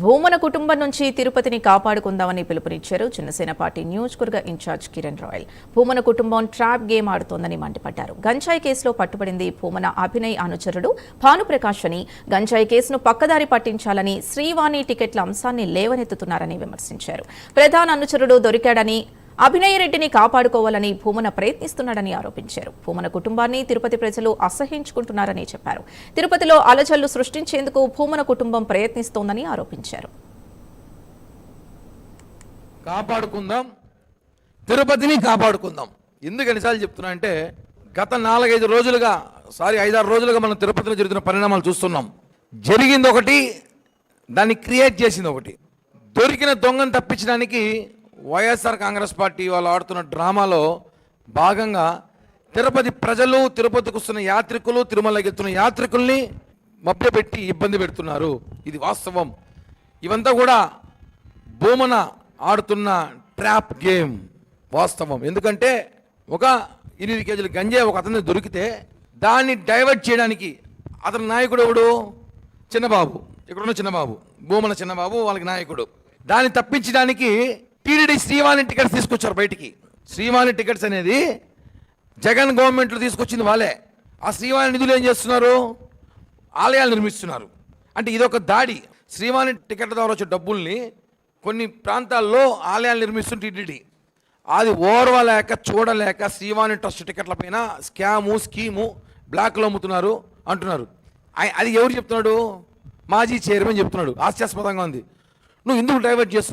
భూమన కుటుంబం నుంచి తిరుపతిని కాపాడుకుందామని పిలుపునిచ్చారు జనసేన పార్టీ నియోజకవర్గ ఇన్ఛార్జ్ కిరణ్ రాయల్. భూమన కుటుంబం ట్రాప్ గేమ్ ఆడుతోందని మండిపడ్డారు. గంజాయి కేసులో పట్టుబడింది భూమన అభినయ్ అనుచరుడు భానుప్రకాష్ అని, గంజాయి కేసును పక్కదారి పట్టించాలని శ్రీవాణి టికెట్ల అంశాన్ని లేవనెత్తుతున్నారని విమర్శించారు. ప్రధాన అనుచరుడు దొరికాడని, అభినయ్ రెడ్డిని కాపాడుకోవాలని భూమన ప్రయత్నిస్తున్నాడని ఆరోపించారు. భూమన కుటుంబాన్ని తిరుపతి ప్రజలు అసహ్యించుకుంటున్నారని చెప్పారు. తిరుపతిలో అలజడులు సృష్టించేందుకు భూమన కుటుంబం ప్రయత్నిస్తోందని ఆరోపించారు. కాపాడుకుందాం, తిరుపతిని కాపాడుకుందాం. ఎందుకు ఎన్నిసార్లు చెప్తున్నా అంటే, గత 4-5 రోజులుగా 5-6 రోజులుగా మనం తిరుపతిలో జరుగుతున్న పరిణామాలు చూస్తున్నాం. జరిగింది ఒకటి, దాన్ని క్రియేట్ చేసింది ఒకటి. దొరికిన దొంగను తప్పించడానికి వైఎస్ఆర్ కాంగ్రెస్ పార్టీ వాళ్ళు ఆడుతున్న డ్రామాలో భాగంగా తిరుపతి ప్రజలు, తిరుపతికి వస్తున్న యాత్రికులు, తిరుమలకి వెళ్తున్న యాత్రికుల్ని మభ్యపెట్టి ఇబ్బంది పెడుతున్నారు. ఇది వాస్తవం. ఇవంతా కూడా భూమన ఆడుతున్న ట్రాప్ గేమ్ వాస్తవం. ఎందుకంటే ఒక 8 కేజీల గంజాయి ఒక అతన్ని దొరికితే దాన్ని డైవర్ట్ చేయడానికి అతని నాయకుడు ఎవడు? చిన్నబాబు. ఇక్కడున్న చిన్నబాబు, భూమన చిన్నబాబు వాళ్ళకి నాయకుడు. దాన్ని తప్పించడానికి టీడీడీ శ్రీవాణి టికెట్స్ తీసుకొచ్చారు బయటికి. శ్రీవాణి టికెట్స్ అనేది జగన్ గవర్నమెంట్లో తీసుకొచ్చింది వాళ్ళే. ఆ శ్రీవాణి నిధులు ఏం చేస్తున్నారు? ఆలయాలు నిర్మిస్తున్నారు. అంటే ఇదొక దాడి. శ్రీవాణి టికెట్ల ద్వారా వచ్చే డబ్బుల్ని కొన్ని ప్రాంతాల్లో ఆలయాలు నిర్మిస్తుంది టీడీడీ. అది ఓర్వలేక చూడలేక శ్రీవాణి ట్రస్ట్ టికెట్ల పైన స్కీము బ్లాక్లో అమ్ముతున్నారు అంటున్నారు. అది ఎవరు చెప్తున్నాడు? మాజీ చైర్మన్ చెప్తున్నాడు. హాస్యాస్పదంగా ఉంది. నువ్వు ఎందుకు డైవర్ట్ చేస్తున్నావు?